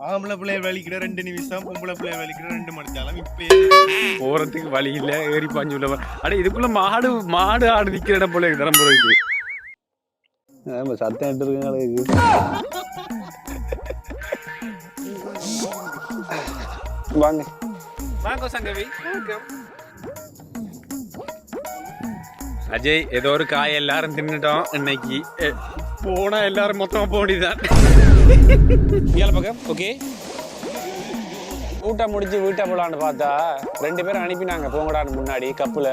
ஆம்பளை பிள்ளைய வலிக்கிற 2 நிமிஷம், பொம்பளை பிள்ளைய வலிக்கிற 2 மணித்தாலும். இப்ப போறதுக்கு வழி இல்ல, ஏறி பாஞ்சு உள்ள அட இதுக்குள்ள மாடு ஆடு நிக்கிற இடம் போல தரம்புறது. சத்தம் இட்டு இருக்குங்களுக்கு. வாங்க வாங்க சங்கவி. அஜய், ஏதோ ஒரு காய் எல்லாரும் தின்னுட்டோம் இன்னைக்கு. போனா எல்லாரும் மொத்தமா போடிதான். பக்கம் ஓகே. ஊட்ட முடிச்சு வீட்டை போலான்னு பார்த்தா 2 பேரும் அனுப்பினாங்க போங்கடான்னு முன்னாடி கப்புல.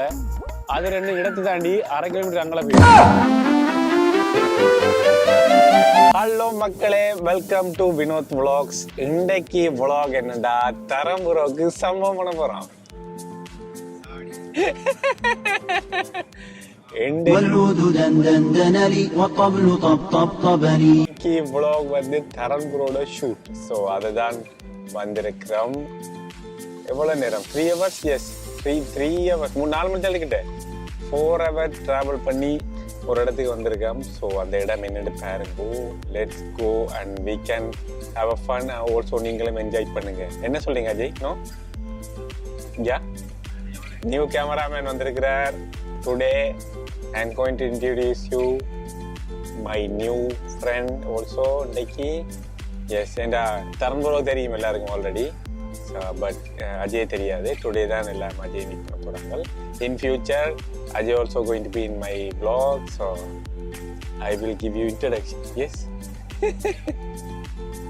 அது 2 இடத்து தாண்டி 1/2 கிலோமீட்டர் அங்கே போய். ஹலோ மக்களே, வெல்கம் டு வினோத் vlogs. இன்றைக்கு vlog என்னடா, தரம்புரோக்கு சம்பவம் பண்ண போறோம். vlog வந்து தரம்புரோட ஷூட். ஸோ அதுதான் வந்திருக்கிறோம். எவ்வளவு நேரம்? 3 hours. Yes, 3 hours. 4 மணி தேடிக்கிட்ட 4 hour டிராவல் பண்ணி ஒரு இடத்துக்கு வந்திருக்கோம். ஸோ அந்த இடம் என்னென்னு பாருங்க. Let's go and we can have a fun. Also நீங்களும் என்ஜாய் பண்ணுங்க. என்ன சொல்றீங்க Ajay? No ya, new cameraman வந்திருக்கிறார். Today I am going to introduce you my new friend also. இன்னைக்கு எஸ், என்ற தரம்புரோ தெரியும் எல்லாருக்கும் ஆல்ரெடி. பட் அஜய் தெரியாது. டுடே தான் எல்லாம் அஜய் மீட் பண்ண போகிறாங்க. In future Ajay also going to be in my vlog. So I will give you introduction. Yes,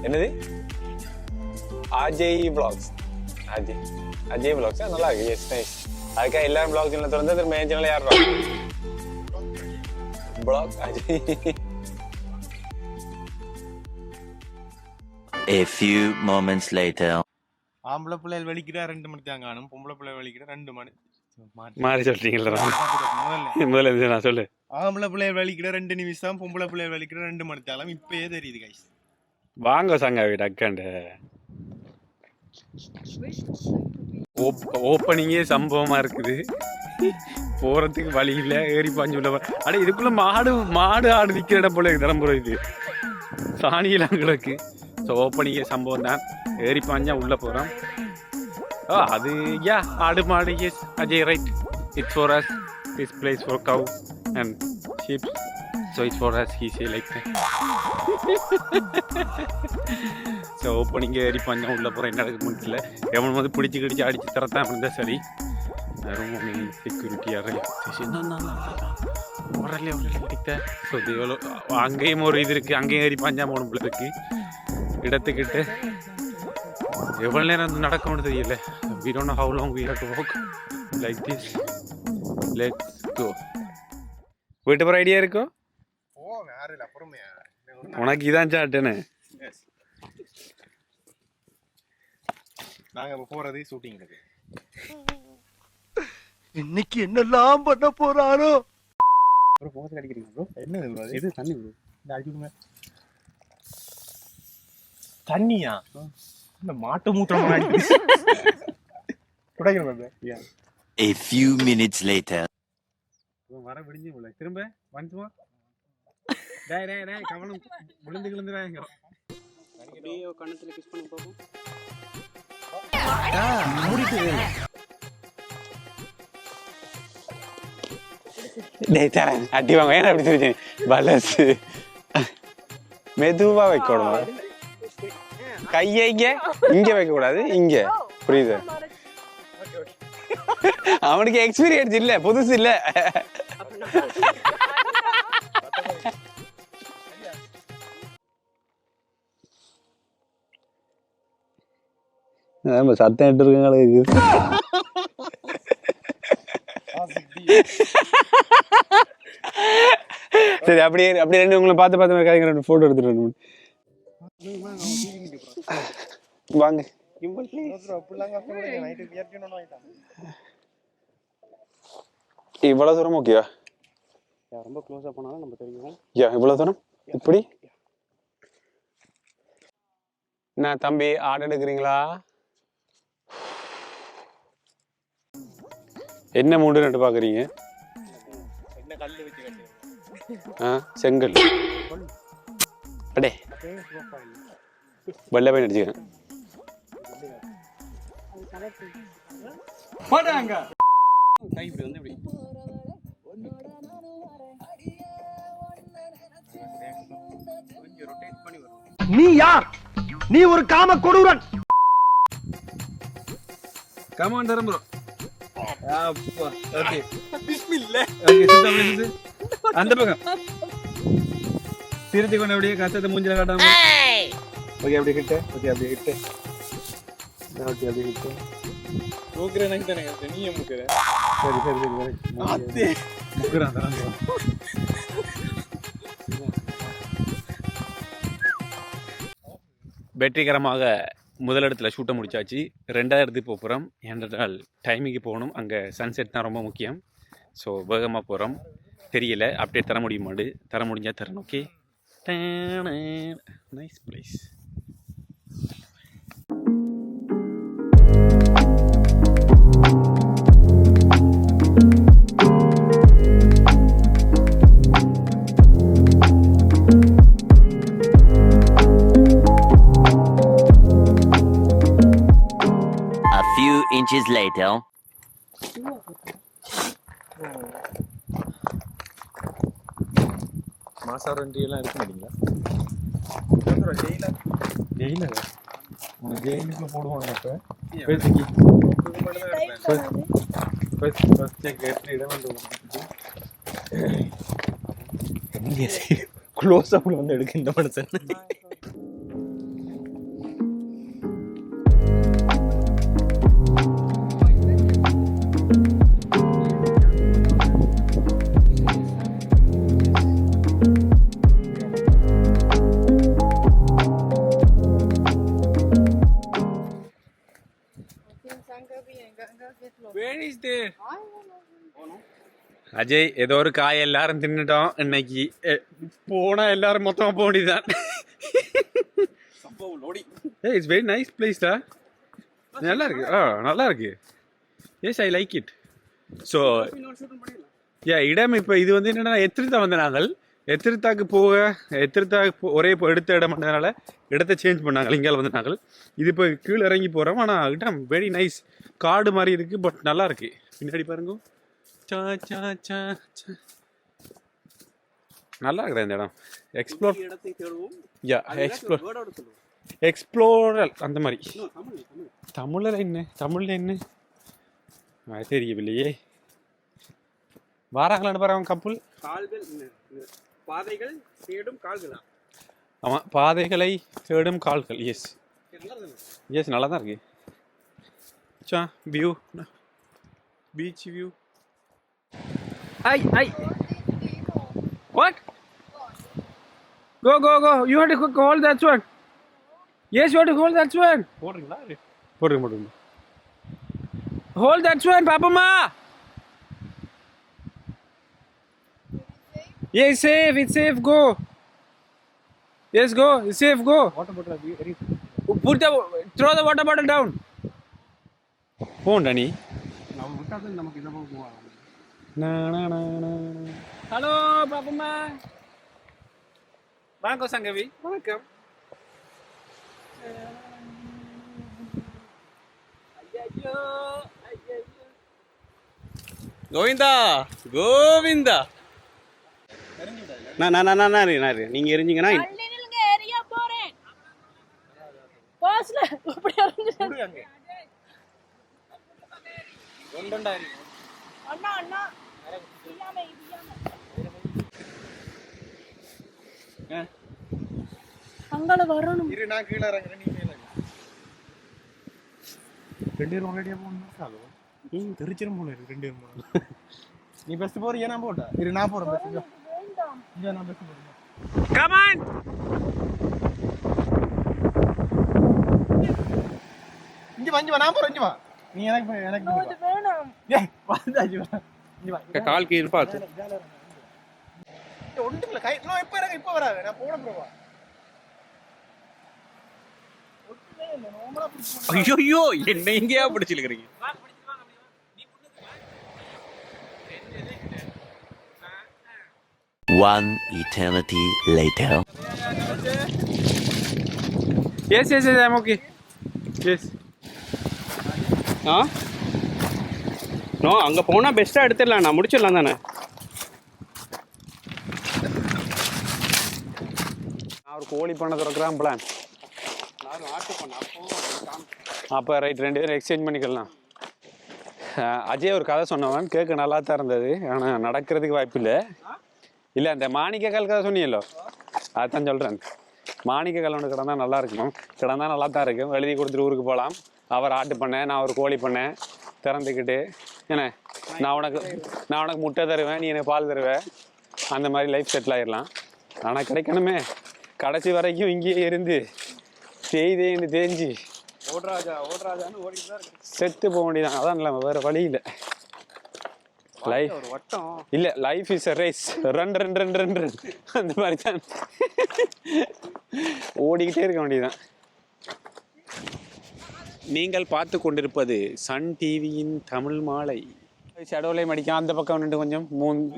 என்னது? அஜய் vlogs. அஜய் vlogs நல்லா இருக்கு. Yes, nice. அதுக்காக எல்லாரும் vlog சேனல் திறந்து திரும்ப என் சேனல் யார் vlog Ajay. A few moments later. ஆம்பளை பிள்ளைய வலிக்கிற 2 மணி தான் காணும், பொம்பளை பிள்ளைய வலிக்கிற 2 மணி. மாறி சொல்றீங்களா? முதல்ல நான் சொல்லு. ஆம்பளை பிள்ளைய வலிக்கிற 2 நிமிஷம், பொம்பளை பிள்ளைய வலிக்கிற 2 மணித்தாலும். இப்பயே தெரியுது கைஸ். வாங்க சங்காவி டக்காண்டு. ஓப்பனிங்கே சம்பவமா இருக்குது. போறதுக்கு வழி இல்ல, ஏறி பாஞ்சு உள்ள அட இதுக்குள்ள மாடு ஆடு நிக்கிற இடம் போல தரம்புறது. இது சாணியிலாங்களுக்கு. ஸோ ஓப்பனிங்கே சம்பவம் தான். ஏறி பாஞ்சா உள்ள போறோம். அது யா, ஆடு மாடு. Yes Ajay, right. It's for us. This place for cow and sheep. So it's for us. He say like that. So ஓப்பனிங்கே ஏறி பாஞ்சா உள்ள போகிறோம். என்ன நடக்க முடியல. எவன் வந்து பிடிச்சி கிடிச்சு அடிச்சு தரத்தான் இருந்தால் சரி. ரொம்ப செக்யூரிட்டியாக ஸோ எவ்வளோ அங்கேயும் ஒரு இது இருக்குது. அங்கேயும் ஏறி பாஞ்சா போகணும் போல இருக்கு. இடத்துக்கிட்டு எவ்வளோ நேரம் நடக்கணும்னு தெரியல. we don't know how long we have to walk like this. Let's go. வீட்டு போகிற ஐடியா இருக்கோ? உனக்கு இதான் சாட்டுன்னு. நாங்கள் இப்போ போகிறது ஷூட்டிங் இருக்கு. இன்னைக்கு என்னெல்லாம் பண்ண போறாரோ. ப்ரோ போகிறது அடிக்கிறீங்க ப்ரோ? என்ன இது? தண்ணி ப்ரோ, இந்த அடிச்சுடுங்க. தண்ணியா? இந்த மாட்டு மூத்திரம் துடைக்கணும். A few minutes later. வர விடிஞ்சு போல திரும்ப வந்துமா. டேய் டேய் டேய், கவனம் விழுந்துறாங்க. அப்படியே கண்ணத்துல கிஸ் பண்ணி பாப்போம். டேய் தரேன், அடி வாங்க. ஏன் அப்படி தெரிஞ்சு பலஸ் மெதுவா வைக்கணும். கையை இங்க வைக்க கூடாது, இங்க. புரியுது? அவனுக்கு எக்ஸ்பீரியன்ஸ் இல்ல, புதுசு இல்ல. சத்தம் இட்டு இருக்குங்களுக்கு. சரி, அப்படியே 2 உங்களை பார்த்து போட்டோ எடுத்துட்டு வாங்க. இவ்வளவு தூரம் ஓகேவா? ரொம்ப க்ளோஸா போனாலும் நம்ம தெரியும். யா, இவ்வளவு தூரம் இப்படி. நான் தம்பி ஆர்டர் எடுக்கிறீங்களா? என்ன மூடு நட்டு பாக்குறீங்க? செங்கல். அடே வெள்ளை பெயிண்ட் அடிச்சுக்கிறேன். கை இப்படி வந்து இப்படி நீ யார்? நீ ஒரு காம கொடூரன். கமான் தரம் ப்ரோ. ஓகே பிஸ்மில்லாஹ். ஓகே அந்த பக்கம் திருத்தி கொண்டு அப்படியே கஷ்டத்தை மூஞ்சில காட்டாம. ஓகே அப்படியே கிட்ட. ஓகே அப்படியே கிட்ட. ஓகே அப்படியே கிட்ட. நோக்குறேன் எனக்கு தானே நீ முக்குற. சரி சரி சரி அத்தே முக்குறான் தரம் ப்ரோ. வெற்றிகரமாக முதலிடத்தில் ஷூட்டை முடிச்சாச்சு. 2வது இடத்துக்கு போகிறோம். ஏனென்றால் டைமிங்கு போகணும். அங்கே சன்செட் தான் ரொம்ப முக்கியம். ஸோ வேகமாக போகிறோம். தெரியல அப்டேட் தர முடியுமாடு. தர முடிஞ்சால் தரணும். Okay nice place. A few inches later. மாசாரண்டி எல்லாம் இருக்க மாட்டீங்களா? ஜெயில ஜெயிலுக்கு போடுவாங்க. அப்ப க்ளோஸ் அப்ல வந்து எடுக்க இந்த மனுஷன். அஜய் ஏதோ ஒரு காய் எல்லாரும் தின்னுட்டோம் இன்னைக்கு. போனா எல்லாரும் மொத்தமா போக வேண்டியதுதான். இட்ஸ் வெரி நைஸ் பிளேஸ்டா. நல்லா இருக்கு. நல்லா இருக்கு. Yes I like it. So இடம் இப்போ இது வந்து என்னன்னா எத்திரித்தா வந்த நாங்கள் எத்திரித்தாக்கு ஒரே எடுத்த இடம் பண்ணதுனால இடத்த சேஞ்ச் பண்ணாங்க. இங்கே வந்து நாங்கள் இது இப்போ கீழே இறங்கி போகிறோம். ஆனால் இடம் வெரி நைஸ். காடு மாதிரி இருக்கு. பட் நல்லா இருக்கு. பின்னாடி பாருங்க. நல்லா இருக்கிற இந்த இடம். எக்ஸ்ப்ளோரல் அந்த மாதிரி. தமிழ்ல என்ன தெரியவில்லையே. வாராங்களான்னு பாருங்க. கப்பல் பாதைகள் தேடும் கால்களா? ஆமா, பாதைகளை தேடும் கால்கள். எஸ் எஸ் நல்லா தான் இருக்கு. View beach view. I what go you have to hold that one. Yes, you have to hold that one. போடுறீங்களா? போடுங்க hold that one Pappamma. Yes, it's safe, go. Yes, go, it's safe, go. Water bottle Throw the water bottle down. Bonda நீ. நம்ம விட்டாதான் நமக்கு இதை போவாங்க. Hello Pappamma. வாங்க சங்கவி. வணக்கம். கோவிந்தா நீங்க எரிஞ்சிங்கன்னா அங்கால வரணும். இரு நான் கீழ இறங்குறேன், நீ மேல ரெண்டு பேரும் ஒரேடியா போகணும். நீ தெரிச்சிரும் போல இருக்கு. ரெண்டு பேரும் போகணும். நீ பெஸ்ட் போறியா? நான் போட்டா இரு, நான் போறேன். பெஸ்ட் இல்ல, நான் பெஸ்ட் போறேன். Come on. இங்க வா, நான் போறேன். இங்க வா, நீ எனக்கு வேணாம். ஏய் வந்தாச்சு வா. இங்க வா, கால் கீழ பாத்து ஒண்ணுமில்ல. கை நோ இப்ப இறங்க, இப்ப வராத. நான் போட போறேன். ஐயோ என்ன எங்கயா பிடிச்சிருக்கீங்க? One eternity later. Yes, yes, yes, I'm okay. Yes. No அங்கே போனால் பெஸ்ட்டாக எடுத்துடலாம், நான் முடிச்சிடலாம் தானே. நான் ஒரு கோழி பண்ண திறக்கிறான் பிளான். அப்போ ரைட், 2 பேரும் எக்ஸ்சேஞ்ச் பண்ணிக்கலாம். அஜய் ஒரு கதை சொன்னவன் கேட்க நல்லா தான் இருந்தது, ஆனால் நடக்கிறதுக்கு வாய்ப்பு இல்லை. இல்லை, அந்த மாணிக்க கல் கதை சொன்னியല്ലോ, அதான் சொல்கிறேன். மாணிக்க கல் ஒன்று கிடந்தா நல்லா இருக்கணும், கிடந்தா நல்லா தான் இருக்கும். எழுதி கொடுத்துட்டு ஊருக்கு போகலாம். அவர் ஆட்டு பண்ணேன், நான் ஒரு கோழி பண்ணேன் திறந்துக்கிட்டு. என்ன, நான் உனக்கு முட்டை தருவேன், நீ எனக்கு பால் தருவேன். அந்த மாதிரி லைஃப் செட்டில் ஆகிடலாம். ஆனால் கிடைக்கணுமே, கடைசி வரைக்கும் இங்கேயே இருந்து தேய்ஞ்சு ஓடுறாஜான்னு ஓடிட்டு தான் இருக்கு. செத்து போக வேண்டியதான். அதான் இல்லை, வேறு வழி இல்லை. லைஃப் ஒரு வட்டம் இல்லை, life is a race. Run அந்த மாதிரி தான் ஓடிக்கிட்டே இருக்க வேண்டியதுதான். நீங்கள் பார்த்து கொண்டிருப்பது சன் டிவியின் தமிழ் மாலை. ஷடோலையும் அடிக்கும், அந்த பக்கம் நின்று கொஞ்சம்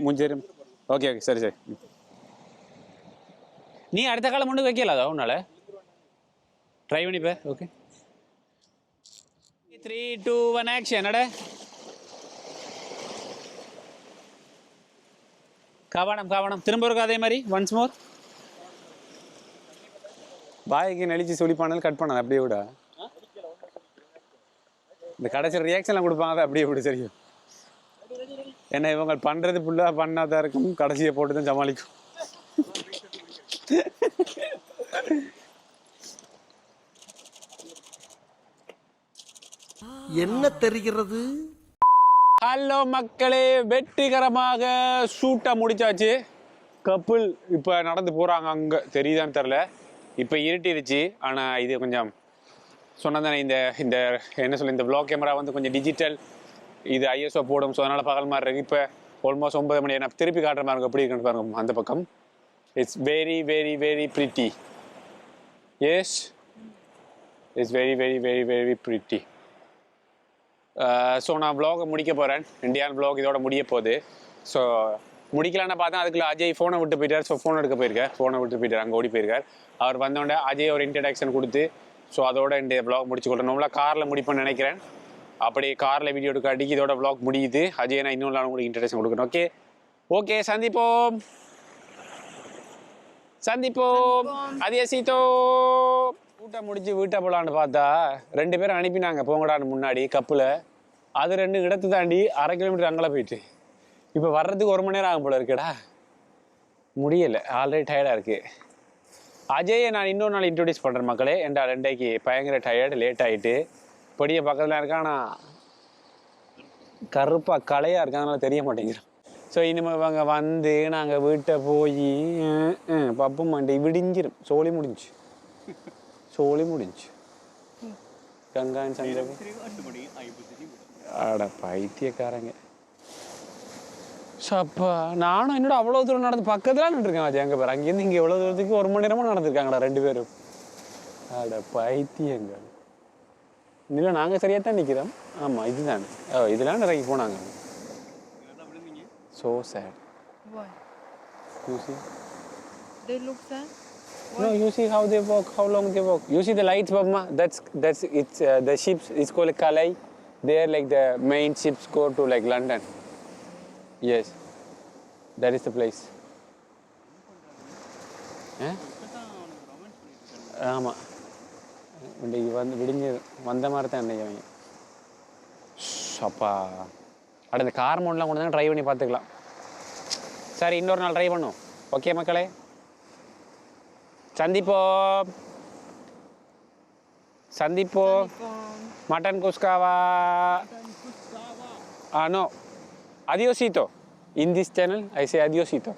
மூஞ்சரும். ஓகே ஓகே, சரி சரி. நீ அடுத்த காலம் மட்டும் வைக்கலாதா உன்னால? ட்ரை பண்ணிப்ப. Okay, 3, 2, 1 action. அட கவனம், திரும்ப இருக்கா அதே மாதிரி. Once more. பாய்க்கு நெளிச்சு சுழிப்பானது கட் பண்ணாது, அப்படியே விட. இந்த கடைசி ரியாக்ஷன்லாம் கொடுப்பாங்க, அப்படியே விட சரியும். ஏன்னா இவங்க பண்ணுறது ஃபுல்லாக பண்ணாதான் இருக்கும், கடைசியை போட்டு தான் சமாளிக்கும். என்ன தெரிகிறது? ஹலோ மக்களே, வெற்றிகரமாக ஷூட்டை முடிச்சாச்சு. கப்புள் இப்போ நடந்து போகிறாங்க. அங்கே தெரியுதான்னு தெரில, இப்போ இருட்டிடுச்சு. ஆனால் இது கொஞ்சம் சொன்னதானே, இந்த இந்த என்ன சொல்ல, இந்த வ்ளாக் கேமரா வந்து கொஞ்சம் டிஜிட்டல், இது ஐஎஸ்ஓ போடும். ஸோ அதனால் பகல் மாதிரி இருக்குது. இப்போ ஆல்மோஸ்ட் 9 மணி. நான் திருப்பி காட்டுற மாதிரி இருக்கும், எப்படி இருக்குன்னு பாருங்க அந்த பக்கம். It's very very very pretty. Yes, it's very very very very pretty. So நான் வ்ளாகை முடிக்க போகிறேன். இந்தியான் வ்ளாக் இதோட முடிய போகுது. ஸோ முடிக்கலான்னு பார்த்தா அதுக்குள்ள அஜய் ஃபோனை விட்டு போயிட்டார். ஸோ ஃபோன் எடுக்க போயிருக்கார், ஃபோனை விட்டு போயிட்டார், அங்கே ஓடி போயிருக்கார். அவர் வந்தோடனே அஜய் ஒரு இன்ட்ரடக்ஷன் கொடுத்து, ஸோ அதோட இந்த வ்ளாக் முடிச்சு கொடுறேன். நம்மளா காரில் முடிப்பேன்னு நினைக்கிறேன். அப்படி காரில் வீடியோ எடுக்க அடிக்கி இதோட வ்ளாக் முடியுது. அஜய் நான் இன்னொரு நாள் உங்களுக்கு இன்ட்ரடக்ஷன் கொடுக்கணும். ஓகே ஓகே, சந்திப்போம். அதே சீத்தோ. கூட்ட முடிச்சு வீட்டை போகலான்னு பார்த்தா 2 பேரும் அனுப்பினாங்க போங்கடான்னு முன்னாடி கப்பில். அது 2 இடத்து தாண்டி 1/2 கிலோமீட்டர் அங்கே போயிட்டு இப்போ வர்றதுக்கு 1 மணி நேரம் ஆகும் போல இருக்குடா. முடியலை, ஆல்ரெடி டயர்டாக இருக்குது. அஜயை நான் இன்னொரு நாள் இன்ட்ரடியூஸ் பண்ணுறேன் மக்களே. ஏன்டா 2க்கு பயங்கர டயர்டு, லேட் ஆகிட்டு. படிய பக்கத்தில் இருக்கா, ஆனால் கருப்பாக கலையாக இருக்கு, அதனால தெரிய மாட்டேங்கிறோம். ஸோ இனிமேல் இவங்க வந்து நாங்கள் வீட்டை போய் பப்பு மண்டி விடிஞ்சிரும். சோழி முடிஞ்சு கங்கான் சந்திர. அட பைத்தியக்காரங்க. ஸோ அப்போ நானும் என்னோட அவ்வளோ தூரம் நடந்து பக்கத்தில் நின்றுருக்கேன். அது எங்கே பேர் அங்கேருந்து இங்கே எவ்வளோ தூரத்துக்கு 1 மணி நேரமாக நடந்திருக்காங்கடா 2 பேரும். அட பைத்தியங்கள். இல்லை, நாங்கள் சரியாக தான் நிற்கிறோம். ஆமாம், இதுதான். இதெல்லாம் இறங்கி போனாங்க. So sad. Why? You see? They look sad? No, you see how they walk, how long they walk. You see the lights, Babma? That's it's the ships. It's called Kalai. There, like the main ships go to like London. Yes, that is the place. ஆமாம், இன்றைக்கு விடிஞ்சு வந்த மாதிரி தான் இன்றைக்கி அவங்க. அப்பா, அட இந்த கார் மோட்லாம் கொண்டு தான் ட்ரை பண்ணி பார்த்துக்கலாம். சரி, இன்னொரு நாள் ட்ரை பண்ணும். ஓகே மக்களே, சந்திப்போ. Mutton குஸ்காவா? No, adiosito. In this channel, I say adiosito.